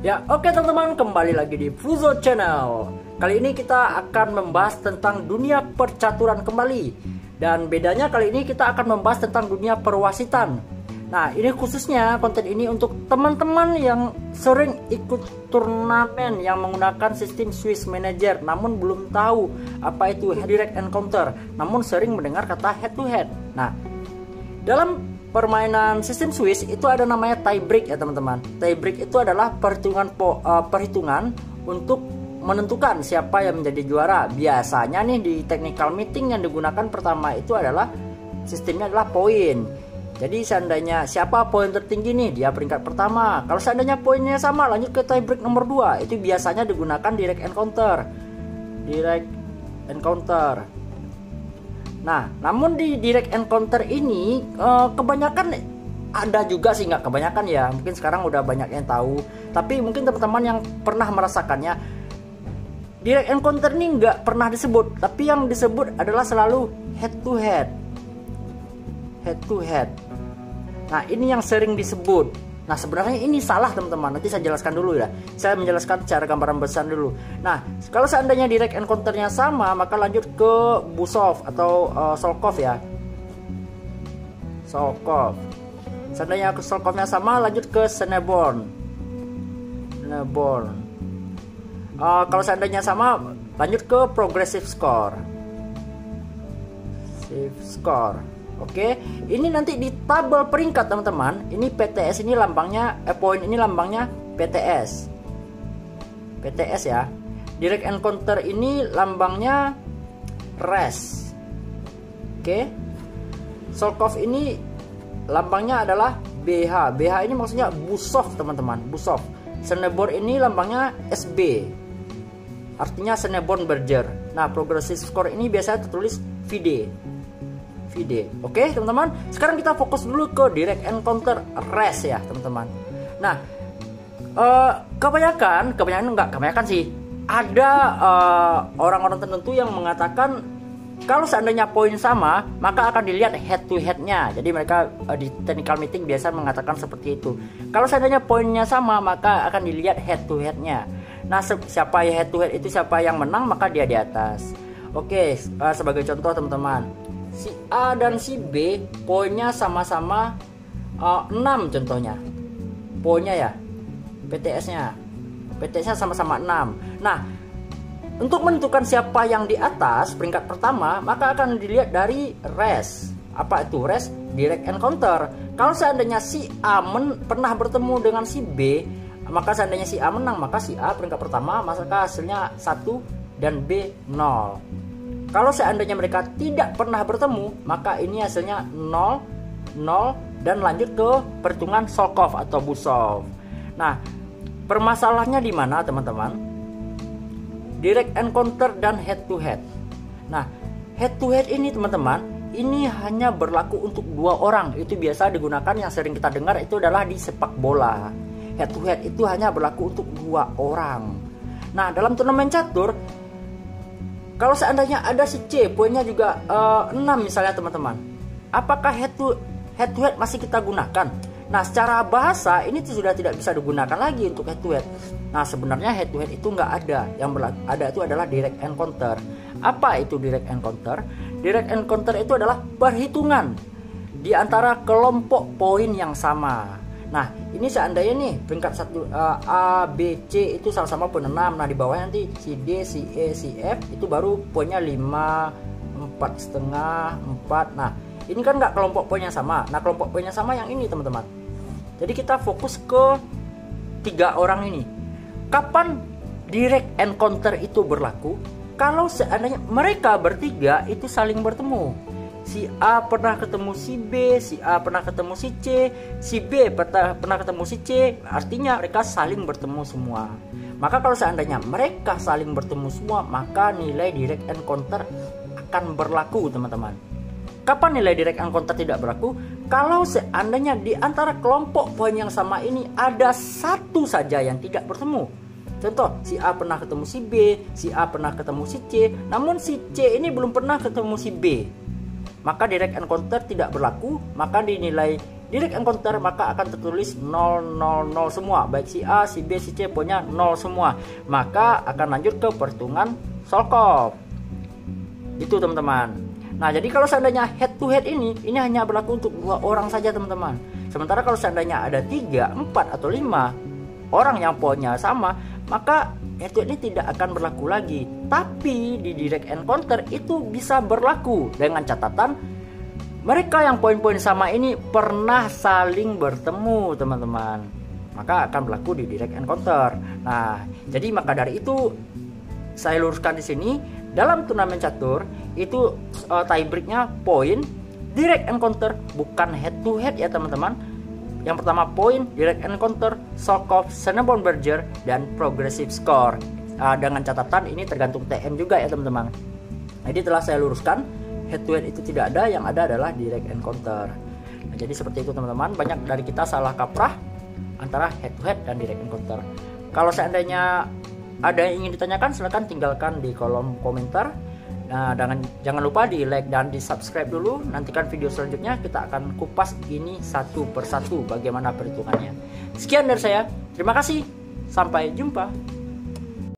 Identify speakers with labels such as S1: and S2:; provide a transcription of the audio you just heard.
S1: Ya, oke teman-teman, kembali lagi di Fuzo Channel. Kali ini kita akan membahas tentang dunia percaturan kembali. Dan bedanya kali ini kita akan membahas tentang dunia perwasitan. Nah, ini khususnya konten ini untuk teman-teman yang sering ikut turnamen yang menggunakan sistem Swiss Manager, namun belum tahu apa itu direct encounter, namun sering mendengar kata head to head. Nah, dalam permainan sistem Swiss itu ada namanya tie break ya teman-teman. Tie break itu adalah perhitungan untuk menentukan siapa yang menjadi juara. Biasanya nih di technical meeting yang digunakan pertama itu adalah sistemnya adalah poin. Jadi seandainya siapa poin tertinggi nih, dia peringkat pertama. Kalau seandainya poinnya sama, lanjut ke tie break nomor 2. Itu biasanya digunakan direct encounter. Direct encounter. Nah, namun di direct encounter ini kebanyakan ada juga sih, nggak kebanyakan ya. Mungkin sekarang udah banyak yang tahu. Tapi mungkin teman-teman yang pernah merasakannya, direct encounter ini nggak pernah disebut. Tapi yang disebut adalah selalu head to head. Head to head. Nah, ini yang sering disebut. Nah, sebenarnya ini salah teman-teman. Nanti saya jelaskan dulu ya. Saya menjelaskan secara gambaran besar dulu. Nah, kalau seandainya direct encounternya sama, maka lanjut ke Busov atau Solkov ya. Solkov. Seandainya Solkovnya sama, lanjut ke Seneborn. Seneborn. Kalau seandainya sama, lanjut ke Progressive Score. Progressive Score. Oke, ini nanti di tabel peringkat teman-teman. Ini PTS ini lambangnya, poin ini lambangnya PTS. PTS ya. Direct encounter ini lambangnya RES. Oke. Solkov ini lambangnya adalah BH. BH ini maksudnya Busov teman-teman. Busov. Seneborn ini lambangnya SB. Artinya Seneborn Berger. Nah, progressive score ini biasanya tertulis VD. Oke teman-teman, sekarang kita fokus dulu ke direct encounter RES ya teman-teman. Nah, kebanyakan sih ada orang-orang tertentu yang mengatakan kalau seandainya poin sama maka akan dilihat head to headnya. Jadi mereka di technical meeting biasa mengatakan seperti itu. Kalau seandainya poinnya sama maka akan dilihat head to headnya. Nah, siapa yang head to head itu, siapa yang menang maka dia di atas. Oke, sebagai contoh teman-teman, si A dan si B poinnya sama-sama 6 contohnya. Poinnya ya, PTS-nya sama-sama 6. Nah, untuk menentukan siapa yang di atas peringkat pertama, maka akan dilihat dari RES. Apa itu RES? Direct encounter. Kalau seandainya si A pernah bertemu dengan si B, maka seandainya si A menang, maka si A peringkat pertama, maka hasilnya 1 dan B 0. Kalau seandainya mereka tidak pernah bertemu, maka ini hasilnya 0, 0, dan lanjut ke perhitungan Solkov atau Busov. Nah, permasalahannya di mana teman-teman? Direct encounter dan head to head. Nah, head to head ini teman-teman, ini hanya berlaku untuk 2 orang. Itu biasa digunakan, yang sering kita dengar itu adalah di sepak bola. Head to head itu hanya berlaku untuk 2 orang. Nah, dalam turnamen catur, kalau seandainya ada si C, poinnya juga 6 misalnya teman-teman, apakah head to head masih kita gunakan? Nah, secara bahasa ini sudah tidak bisa digunakan lagi untuk head to head. Nah, sebenarnya head to head itu nggak ada. Yang ada itu adalah direct encounter. Apa itu direct encounter? Direct encounter itu adalah perhitungan di antara kelompok poin yang sama. Nah, ini seandainya nih peringkat 1 A, B, C itu sama-sama poin 6. Nah, di bawahnya nanti si D, si E, si F itu baru poinnya 5, 4,5, 4. Nah, ini kan nggak kelompok poinnya sama. Nah, kelompok poinnya sama yang ini teman-teman. Jadi kita fokus ke 3 orang ini. Kapan direct encounter itu berlaku? Kalau seandainya mereka bertiga itu saling bertemu. Si A pernah ketemu si B, si A pernah ketemu si C, si B pernah ketemu si C, artinya mereka saling bertemu semua. Maka kalau seandainya mereka saling bertemu semua, maka nilai direct encounter akan berlaku teman-teman. Kapan nilai direct encounter tidak berlaku? Kalau seandainya di antara kelompok poin yang sama ini ada satu saja yang tidak bertemu. Contoh, si A pernah ketemu si B, si A pernah ketemu si C, namun si C ini belum pernah ketemu si B. Maka direct encounter tidak berlaku, maka dinilai direct encounter, maka akan tertulis 000 semua, baik si A, si B, si C, pokoknya 0 semua. Maka akan lanjut ke perhitungan Solkov. Itu teman-teman. Nah, jadi kalau seandainya head to head ini hanya berlaku untuk 2 orang saja teman-teman. Sementara kalau seandainya ada 3, 4 atau 5 orang yang poinnya sama, maka head to head ini tidak akan berlaku lagi. Tapi di direct encounter itu bisa berlaku dengan catatan mereka yang poin-poin sama ini pernah saling bertemu teman-teman. Maka akan berlaku di direct encounter. Nah, jadi maka dari itu saya luruskan di sini, dalam turnamen catur itu tie breaknya poin direct encounter, bukan head to head ya teman-teman. Yang pertama poin direct encounter, Solkov, Cinnamon Burger, dan progressive score. Dengan catatan ini tergantung TM juga ya teman-teman. Jadi telah saya luruskan, head to head itu tidak ada, yang ada adalah direct encounter. Nah, jadi seperti itu teman-teman. Banyak dari kita salah kaprah antara head to head dan direct encounter. Kalau seandainya ada yang ingin ditanyakan, silahkan tinggalkan di kolom komentar. Nah, jangan lupa di like dan di subscribe dulu. Nantikan video selanjutnya, kita akan kupas ini satu persatu bagaimana perhitungannya. Sekian dari saya, terima kasih, sampai jumpa.